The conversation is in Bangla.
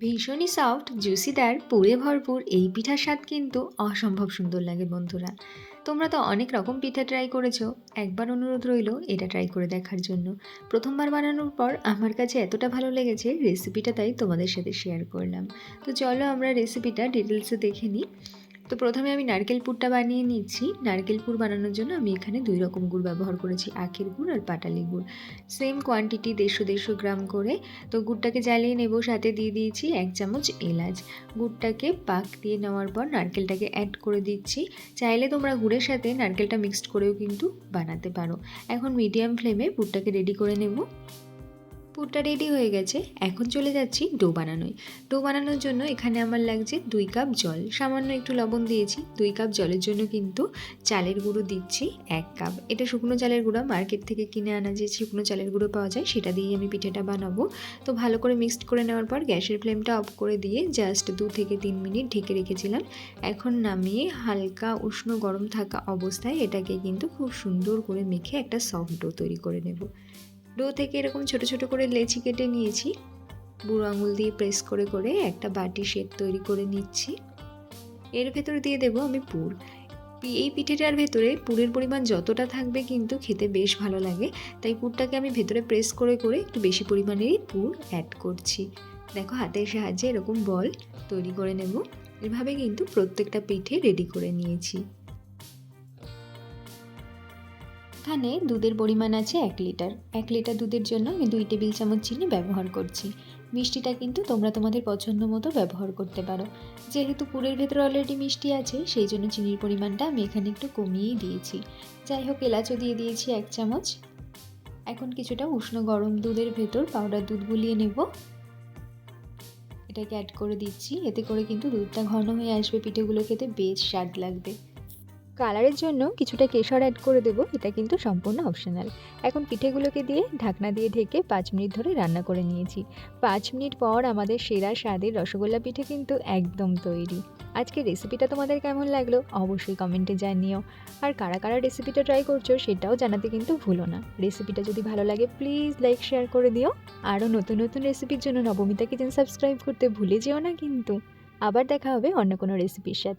ভীষণই সফট, জুসিদার, পুরে ভরপুর এই পিঠার স্বাদ কিন্তু অসম্ভব সুন্দর লাগে বন্ধুরা। তোমরা তো অনেক রকম পিঠা ট্রাই করেছো, একবার অনুরোধ রইল এটা ট্রাই করে দেখার জন্য। প্রথমবার বানানোর পর আমার কাছে এতটা ভালো লেগেছে রেসিপিটা, তাই তোমাদের সাথে শেয়ার করলাম। তো চলো আমরা রেসিপিটা ডিটেলসে দেখে নিই। তো প্রথমে আমি নারকেল পুরটা বানিয়ে নিচ্ছি। নারকেল পুর বানানোর জন্য আমি এখানে 2 রকম গুড় ব্যবহার করেছি, আখের গুড় আর পাটালি গুড়। সেম কোয়ান্টিটি 150 গ্রাম করে। তো গুড়টাকে জ্বালিয়ে নেব, সাথে দিয়ে দিয়েছি 1 চামচ এলাচ। গুড়টাকে পাক দিয়ে নেওয়ার পর নারকেলটাকে অ্যাড করে দিচ্ছি। চাইলে তোমরা গুড়ের সাথে নারকেলটা মিক্সড করেও কিন্তু বানাতে পারো। এখন মিডিয়াম ফ্লেমে পুরটাকে রেডি করে নেব। পুরটা রেডি হয়ে গেছে, এখন চলে যাচ্ছি ডো বানানোয়। ডো বানানোর জন্য এখানে আমার লাগছে 2 কাপ জল, সামান্য একটু লবণ দিয়েছি। 2 কাপ জলের জন্য কিন্তু চালের গুঁড়ো দিচ্ছি 1 কাপ। এটা শুকনো চালের গুঁড়ো, মার্কেট থেকে কিনে আনা যে শুকনো চালের গুঁড়ো পাওয়া যায় সেটা দিয়েই আমি পিঠাটা বানাবো। তো ভালো করে মিক্সড করে নেওয়ার পর গ্যাসের ফ্লেমটা অফ করে দিয়ে জাস্ট 2 থেকে 3 মিনিট ঢেকে রেখেছিলাম। এখন নামিয়ে হালকা উষ্ণ গরম থাকা অবস্থায় এটাকে কিন্তু খুব সুন্দর করে মেখে একটা সফট ডো তৈরি করে নেব। ডো থেকে এরকম ছোট ছোট করে লেচি কেটে নিয়েছি। বুড়ো আঙুল দিয়ে প্রেস করে করে একটা বাটি শেপ তৈরি করে নিচ্ছি। এর ভেতরে দিয়ে দেবো আমি পুর। এই পিঠেটার ভেতরে পুরের পরিমাণ যতটা থাকবে কিন্তু খেতে বেশ ভালো লাগে, তাই পুরটাকে আমি ভেতরে প্রেস করে করে একটু বেশি পরিমাণেরই পুর অ্যাড করছি। দেখো হাতের সাহায্যে এরকম বল তৈরি করে নেব। এভাবে কিন্তু প্রত্যেকটা পিঠে রেডি করে নিয়েছি। এখানে দুধের পরিমাণ আছে 1 লিটার। 1 লিটার দুধের জন্য আমি 2 টেবিল চামচ চিনি ব্যবহার করছি। মিষ্টিটা কিন্তু তোমরা তোমাদের পছন্দ মতো ব্যবহার করতে পারো। যেহেতু পুরের ভেতরে অলরেডি মিষ্টি আছে, সেই জন্য চিনির পরিমাণটা আমি এখানে একটু কমিয়েই দিয়েছি। যাই হোক, এলাচও দিয়ে দিয়েছি 1 চামচ। এখন কিছুটা উষ্ণ গরম দুধের ভেতর পাউডার দুধ গুলিয়ে নেব। এটাকে অ্যাড করে দিচ্ছি, এতে করে কিন্তু দুধটা ঘন হয়ে আসবে, পিঠেগুলো খেতে বেশ স্বাদ লাগবে। কালারের জন্য কিছুটা কেশর অ্যাড করে দেবো, এটা কিন্তু সম্পূর্ণ অপশনাল। এখন পিঠেগুলোকে দিয়ে ঢাকনা দিয়ে ঢেকে 5 মিনিট ধরে রান্না করে নিয়েছি। 5 মিনিট পর আমাদের সেরা স্বাদের রসগোল্লা পিঠে কিন্তু একদম তৈরি। আজকে রেসিপিটা তোমাদের কেমন লাগলো অবশ্যই কমেন্টে জানিও। আর কারা কারা রেসিপিটা ট্রাই করছো সেটাও জানাতে কিন্তু ভুলো না। রেসিপিটা যদি ভালো লাগে প্লিজ লাইক শেয়ার করে দিও। আরও নতুন নতুন রেসিপির জন্য নবমিতা কিচেন সাবস্ক্রাইব করতে ভুলে যেও না কিন্তু। আবার দেখা হবে অন্য কোনো রেসিপির সাথে।